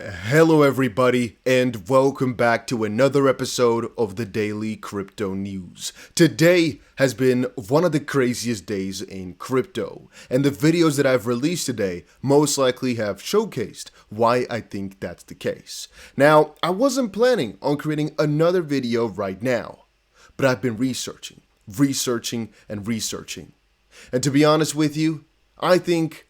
Hello everybody, and welcome back to another episode of the Daily Crypto News. Today has been one of the craziest days in crypto, and the videos that I've released today most likely have showcased why I think that's the case. Now, I wasn't planning on creating another video right now, but I've been researching. And to be honest with you, I think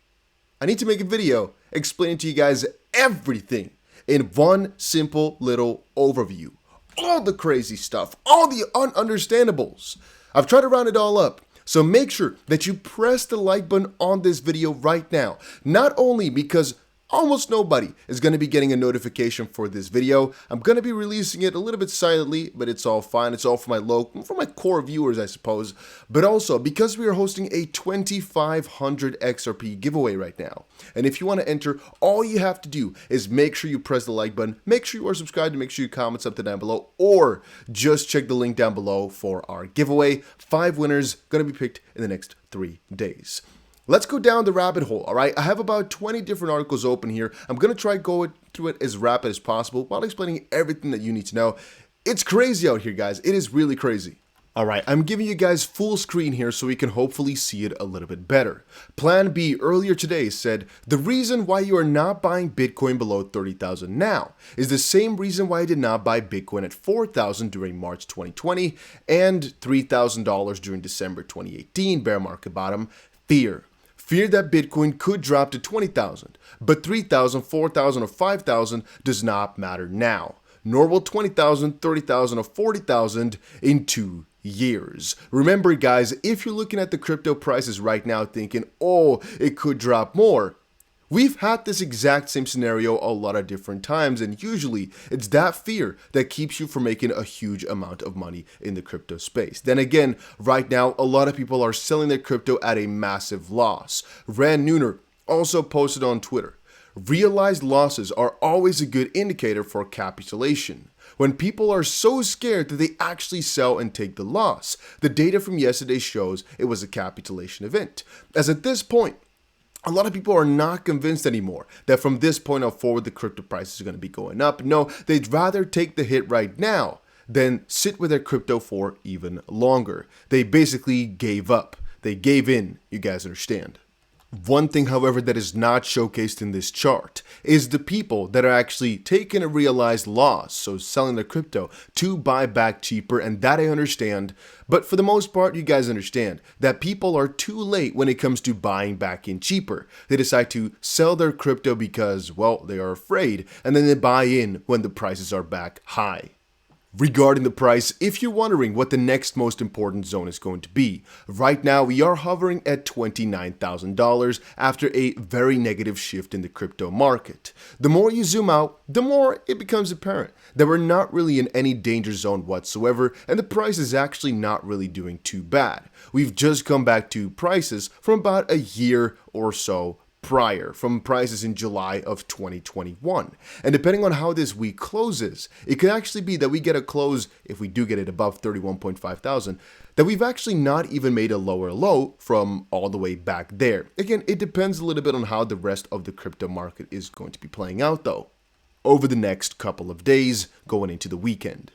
I need to make a video explaining to you guys everything in one simple little overview. All the crazy stuff, all the ununderstandables. I've tried to round it all up, so make sure that you press the like button on this video right now. Not only because almost nobody is going to be getting a notification for this video. I'm going to be releasing it a little bit silently, but it's all fine. It's all for my core viewers, I suppose. But also because we are hosting a 2,500 XRP giveaway right now. And if you want to enter, all you have to do is make sure you press the like button, make sure you are subscribed, and make sure you comment something down below, or just check the link down below for our giveaway. 5 winners going to be picked in the next 3 days. Let's go down the rabbit hole, all right? I have about 20 different articles open here. I'm going to try going through it as rapid as possible while explaining everything that you need to know. It's crazy out here, guys. It is really crazy. All right, I'm giving you guys full screen here so we can hopefully see it a little bit better. Plan B earlier today said, the reason why you are not buying Bitcoin below 30,000 now is the same reason why I did not buy Bitcoin at 4,000 during March 2020 and $3,000 during December 2018 bear market bottom. Fear that Bitcoin could drop to 20,000, but 3,000, 4,000, or 5,000 does not matter now, nor will 20,000, 30,000, or 40,000 in 2 years. Remember guys, if you're looking at the crypto prices right now thinking, oh, it could drop more, we've had this exact same scenario a lot of different times, and usually it's that fear that keeps you from making a huge amount of money in the crypto space. Then again, right now, a lot of people are selling their crypto at a massive loss. Rand Neuner also posted on Twitter, realized losses are always a good indicator for capitulation. When people are so scared that they actually sell and take the loss. The data from yesterday shows it was a capitulation event. As at this point, a lot of people are not convinced anymore that from this point on forward, the crypto prices are going to be going up. No, they'd rather take the hit right now than sit with their crypto for even longer. They basically gave up. They gave in, you guys understand. One thing, however, that is not showcased in this chart is the people that are actually taking a realized loss, so selling their crypto to buy back cheaper, and that I understand. But for the most part, you guys understand that people are too late when it comes to buying back in cheaper. They decide to sell their crypto because, well, they are afraid, and then they buy in when the prices are back high. Regarding the price, if you're wondering what the next most important zone is going to be, right now we are hovering at $29,000 after a very negative shift in the crypto market. The more you zoom out, the more it becomes apparent that we're not really in any danger zone whatsoever, and the price is actually not really doing too bad. We've just come back to prices from about a year or so prior, from prices in July of 2021. And depending on how this week closes, it could actually be that we get a close, if we do get it above 31.5 thousand, that we've actually not even made a lower low from all the way back there. Again, it depends a little bit on how the rest of the crypto market is going to be playing out though, over the next couple of days going into the weekend.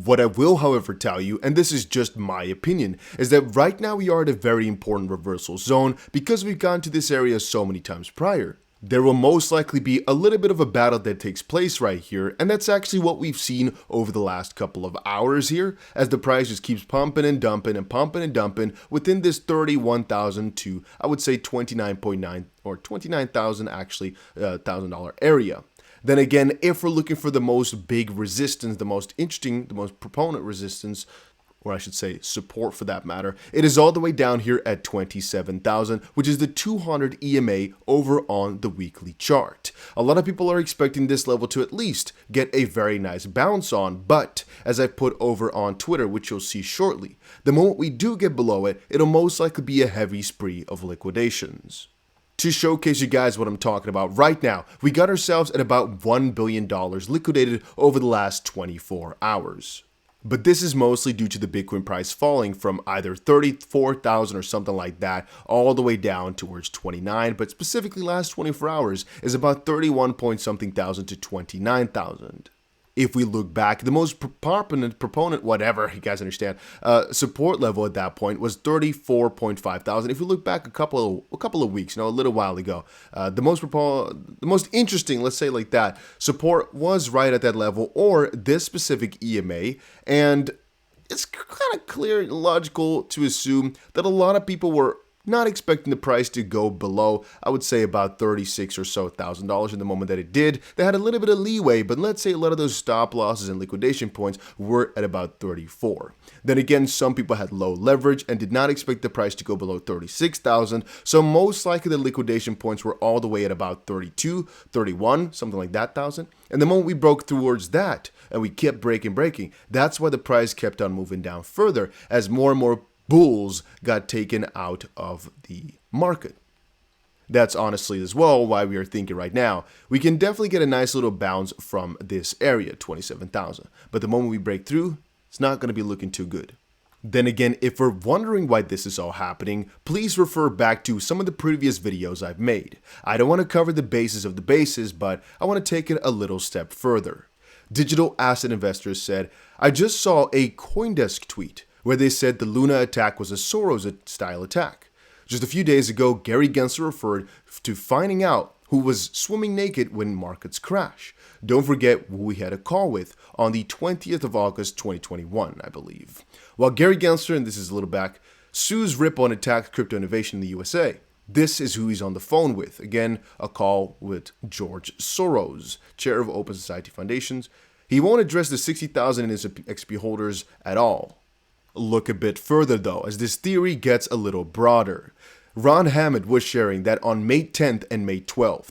What I will, however, tell you, and this is just my opinion, is that right now we are at a very important reversal zone because we've gone to this area so many times prior. There will most likely be a little bit of a battle that takes place right here, and that's actually what we've seen over the last couple of hours here, as the price just keeps pumping and dumping and pumping and dumping within this 31,000 to, I would say, 29.9 or 29,000 actually, $1,000 area. Then again, if we're looking for the most big resistance, the most interesting, the most proponent resistance, or I should say support for that matter, it is all the way down here at 27,000, which is the 200 EMA over on the weekly chart. A lot of people are expecting this level to at least get a very nice bounce on, but as I put over on Twitter, which you'll see shortly, the moment we do get below it, it'll most likely be a heavy spree of liquidations. To showcase you guys what I'm talking about right now, we got ourselves at about $1 billion liquidated over the last 24 hours. But this is mostly due to the Bitcoin price falling from either 34,000 or something like that all the way down towards 29, but specifically last 24 hours is about 31 point something thousand to 29,000. If we look back, the most proponent, whatever, you guys understand, support level at that point was 34.5 thousand. If we look back a couple of weeks, a little while ago, the most interesting, let's say like that, support was right at that level, or this specific EMA, and it's kind of clear and logical to assume that a lot of people were not expecting the price to go below, I would say, about $36,000 or so in the moment that it did. They had a little bit of leeway, but let's say a lot of those stop losses and liquidation points were at about 34. Then again, some people had low leverage and did not expect the price to go below 36,000, so most likely the liquidation points were all the way at about 32, 31, something like that thousand. And the moment we broke towards that, and we kept breaking, that's why the price kept on moving down further as more and more bulls got taken out of the market. That's honestly as well why we are thinking right now, we can definitely get a nice little bounce from this area, 27,000. But the moment we break through, it's not going to be looking too good. Then again, if we're wondering why this is all happening, please refer back to some of the previous videos I've made. I don't want to cover the basis of the basis, but I want to take it a little step further. Digital asset investors said, I just saw a CoinDesk tweet where they said the Luna attack was a Soros-style attack. Just a few days ago, Gary Gensler referred to finding out who was swimming naked when markets crash. Don't forget who we had a call with on the 20th of August 2021, I believe. While Gary Gensler, and this is a little back, sues Ripple and attacks crypto innovation in the USA. This is who he's on the phone with. Again, a call with George Soros, chair of Open Society Foundations. He won't address the 60,000 in his XP holders at all. Look a bit further though, as this theory gets a little broader. Ron Hammond was sharing that on May 10th and May 12th,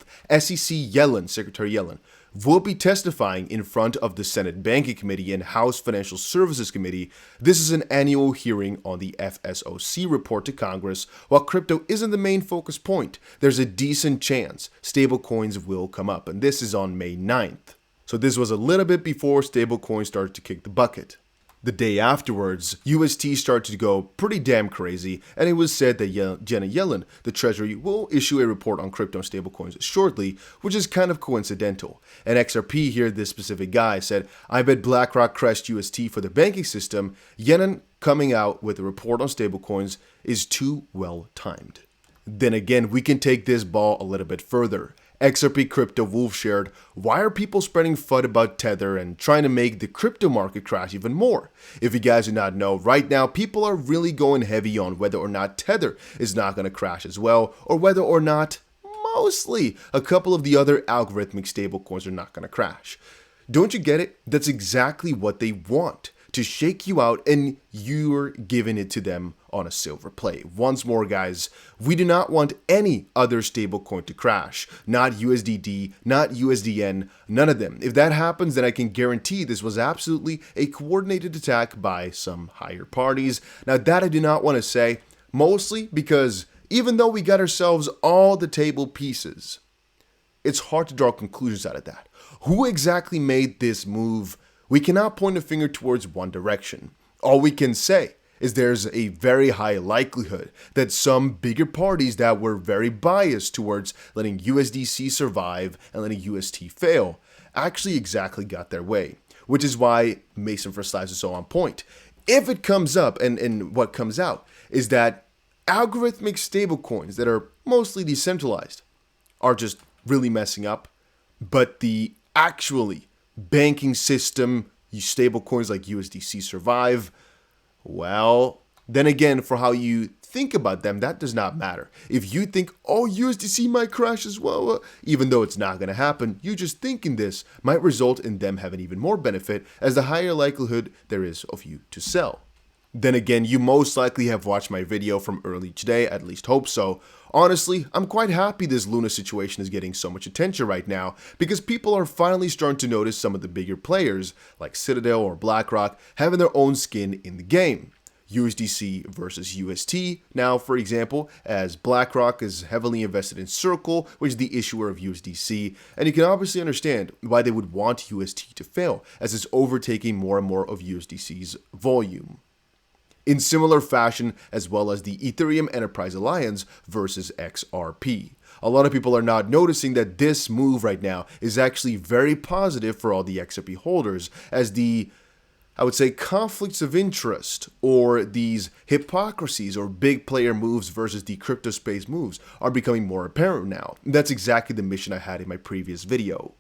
Secretary Yellen, will be testifying in front of the Senate Banking Committee and House Financial Services Committee. This is an annual hearing on the FSOC report to Congress. While crypto isn't the main focus point, there's a decent chance stablecoins will come up, and this is on May 9th. So this was a little bit before stablecoins started to kick the bucket. The day afterwards, UST started to go pretty damn crazy, and it was said that Janet Yellen, the Treasury, will issue a report on crypto and stablecoins shortly, which is kind of coincidental. And XRP here, this specific guy, said, I bet BlackRock crashed UST for the banking system. Yellen coming out with a report on stablecoins is too well timed. Then again, we can take this ball a little bit further. XRP Crypto Wolf shared, why are people spreading FUD about Tether and trying to make the crypto market crash even more? If you guys do not know, right now people are really going heavy on whether or not Tether is not going to crash as well, or whether or not, mostly, a couple of the other algorithmic stablecoins are not going to crash. Don't you get it? That's exactly what they want. To shake you out, and you're giving it to them on a silver plate. Once more, guys, we do not want any other stablecoin to crash. Not USDD, not USDN, none of them. If that happens, then I can guarantee this was absolutely a coordinated attack by some higher parties. Now, that I do not want to say, mostly because even though we got ourselves all the table pieces, it's hard to draw conclusions out of that. Who exactly made this move? We cannot point a finger towards one direction. All we can say is there's a very high likelihood that some bigger parties that were very biased towards letting USDC survive and letting UST fail actually exactly got their way, which is why Mason First Lives is so on point. If it comes up, and what comes out, is that algorithmic stablecoins that are mostly decentralized are just really messing up, but the actually banking system, stable coins like USDC survive, well, then again, for how you think about them, that does not matter. If you think, oh, USDC might crash as well, even though it's not going to happen, you just thinking this might result in them having even more benefit, as the higher likelihood there is of you to sell. Then again, you most likely have watched my video from early today, at least hope so. Honestly, I'm quite happy this Luna situation is getting so much attention right now, because people are finally starting to notice some of the bigger players, like Citadel or BlackRock, having their own skin in the game. USDC versus UST. Now, for example, as BlackRock is heavily invested in Circle, which is the issuer of USDC, and you can obviously understand why they would want UST to fail, as it's overtaking more and more of USDC's volume. In similar fashion, as well as the Ethereum Enterprise Alliance versus XRP. A lot of people are not noticing that this move right now is actually very positive for all the XRP holders, as the, I would say, conflicts of interest or these hypocrisies or big player moves versus the crypto space moves are becoming more apparent now. That's exactly the mission I had in my previous video.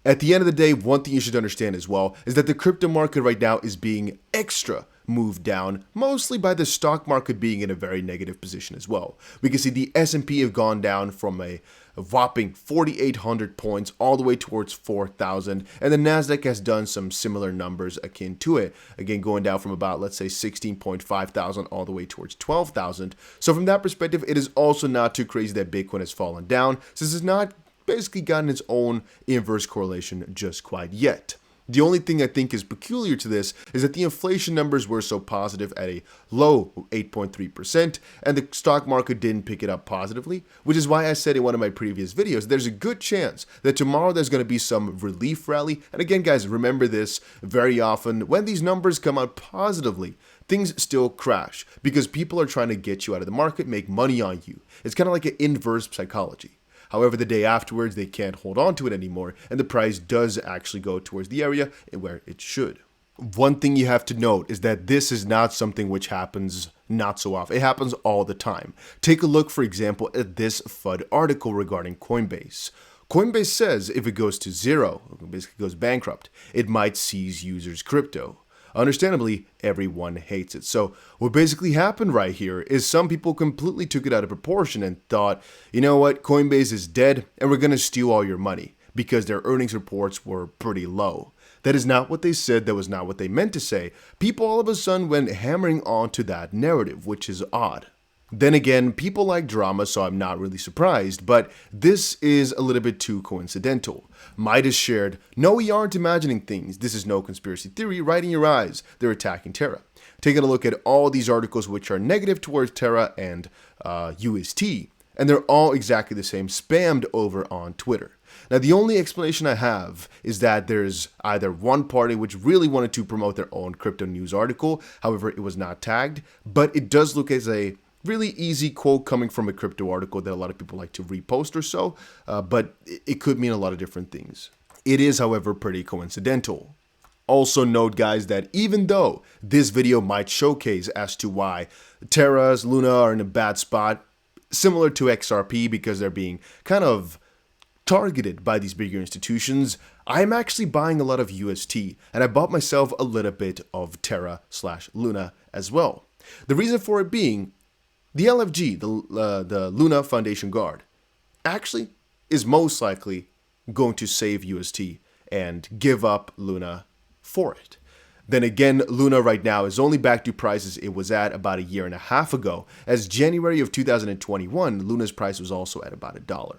At the end of the day, one thing you should understand as well is that the crypto market right now is being extra moved down, mostly by the stock market being in a very negative position as well. We can see the S&P have gone down from a whopping 4,800 points all the way towards 4,000, and the Nasdaq has done some similar numbers akin to it, again going down from about, let's say, 16.5 thousand all the way towards 12,000. So from that perspective, it is also not too crazy that Bitcoin has fallen down, since it's not basically gotten its own inverse correlation just quite yet. The only thing I think is peculiar to this is that the inflation numbers were so positive at a low 8.3%, and the stock market didn't pick it up positively, which is why I said in one of my previous videos, there's a good chance that tomorrow there's going to be some relief rally. And again, guys, remember this, very often when these numbers come out positively, things still crash because people are trying to get you out of the market, make money on you. It's kind of like an inverse psychology. However, the day afterwards, they can't hold on to it anymore, and the price does actually go towards the area where it should. One thing you have to note is that this is not something which happens not so often. It happens all the time. Take a look, for example, at this FUD article regarding Coinbase. Coinbase says if it goes to zero, basically goes bankrupt, it might seize users' crypto. Understandably, everyone hates it. So what basically happened right here is some people completely took it out of proportion and thought, you know what, Coinbase is dead and we're going to steal all your money because their earnings reports were pretty low. That is not what they said. That was not what they meant to say. People all of a sudden went hammering onto that narrative, which is odd. Then again, people like drama, so I'm not really surprised, but this is a little bit too coincidental. Midas shared, "No, we aren't imagining things. This is no conspiracy theory. Right in your eyes. They're attacking Terra." Taking a look at all these articles which are negative towards Terra and UST, and they're all exactly the same, spammed over on Twitter. Now, the only explanation I have is that there's either one party which really wanted to promote their own crypto news article, however, it was not tagged, but it does look as a really easy quote coming from a crypto article that a lot of people like to repost or so, but it could mean a lot of different things. It is, however, pretty coincidental. Also note, guys, that even though this video might showcase as to why Terra's, Luna are in a bad spot, similar to XRP because they're being kind of targeted by these bigger institutions, I'm actually buying a lot of UST, and I bought myself a little bit of Terra/Luna as well. The reason for it being, the LFG, the Luna Foundation Guard, actually is most likely going to save UST and give up Luna for it. Then again, Luna right now is only back to prices it was at about a year and a half ago, as January of 2021, Luna's price was also at about $1.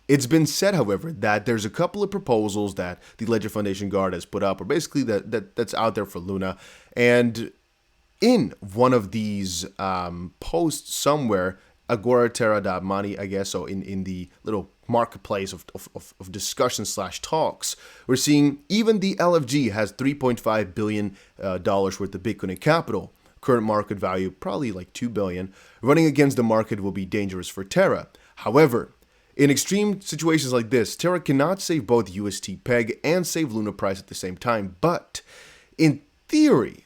It's been said, however, that there's a couple of proposals that the Ledger Foundation Guard has put up, or basically that's out there for Luna, and in one of these posts somewhere, agoraterra.money, I guess, so in the little marketplace of discussion/talks, we're seeing even the LFG has $3.5 billion worth of Bitcoin in capital. Current market value, probably like $2 billion. Running against the market will be dangerous for Terra. However, in extreme situations like this, Terra cannot save both UST peg and save Luna price at the same time, but in theory,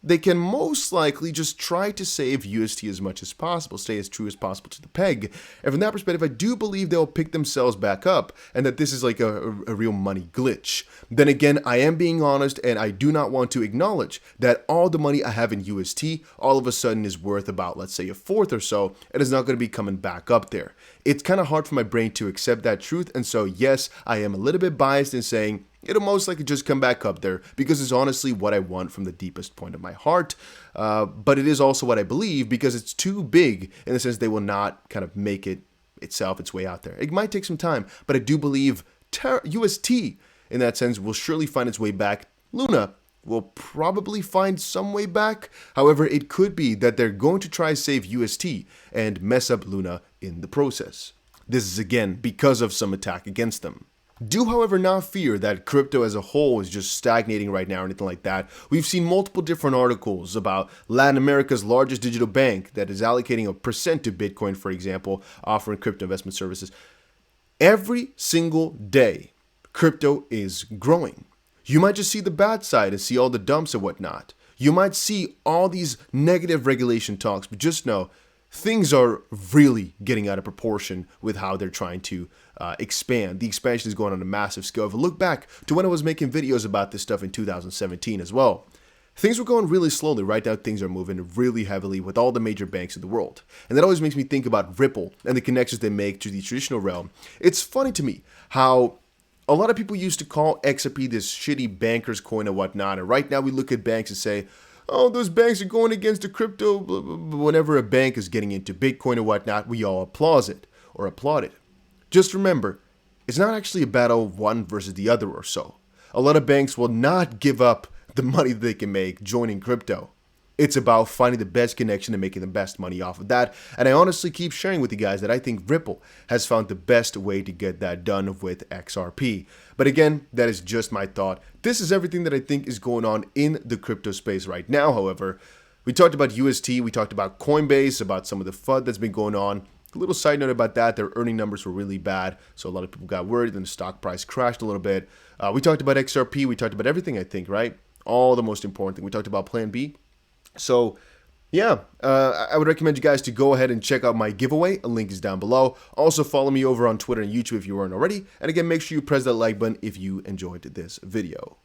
they can most likely just try to save UST as much as possible, stay as true as possible to the peg. And from that perspective, I do believe they'll pick themselves back up and that this is like a real money glitch. Then again, I am being honest and I do not want to acknowledge that all the money I have in UST all of a sudden is worth about, let's say, a fourth or so, and is not going to be coming back up there. It's kind of hard for my brain to accept that truth. And so, yes, I am a little bit biased in saying it'll most likely just come back up there because it's honestly what I want from the deepest point of my heart. But it is also what I believe because it's too big in the sense they will not kind of make it itself its way out there. It might take some time, but I do believe UST in that sense will surely find its way back. Luna will probably find some way back. However, it could be that they're going to try save UST and mess up Luna in the process. This is again because of some attack against them. Do, however, not fear that crypto as a whole is just stagnating right now or anything like that. We've seen multiple different articles about Latin America's largest digital bank that is allocating a percent to Bitcoin, for example, offering crypto investment services. Every single day, crypto is growing. You might just see the bad side and see all the dumps and whatnot. You might see all these negative regulation talks, but just know things are really getting out of proportion with how they're trying to expand. The expansion is going on a massive scale. If you look back to when I was making videos about this stuff in 2017 as well, things were going really slowly. Right now, things are moving really heavily with all the major banks in the world. And that always makes me think about Ripple and the connections they make to the traditional realm. It's funny to me how a lot of people used to call XRP this shitty banker's coin and whatnot. And right now we look at banks and say, oh, those banks are going against the crypto. Whenever a bank is getting into Bitcoin or whatnot, we all applaud it. Just remember, it's not actually a battle of one versus the other or so. A lot of banks will not give up the money they can make joining crypto. It's about finding the best connection and making the best money off of that. And I honestly keep sharing with you guys that I think Ripple has found the best way to get that done with XRP. But again, that is just my thought. This is everything that I think is going on in the crypto space right now. However, we talked about UST, we talked about Coinbase, about some of the FUD that's been going on. A little side note about that, their earning numbers were really bad, so a lot of people got worried and the stock price crashed a little bit. We talked about XRP, we talked about everything, I think, right? All the most important thing. We talked about Plan B. So, yeah, I would recommend you guys to go ahead and check out my giveaway. A link is down below. Also, follow me over on Twitter and YouTube if you weren't already. And again, make sure you press that like button if you enjoyed this video.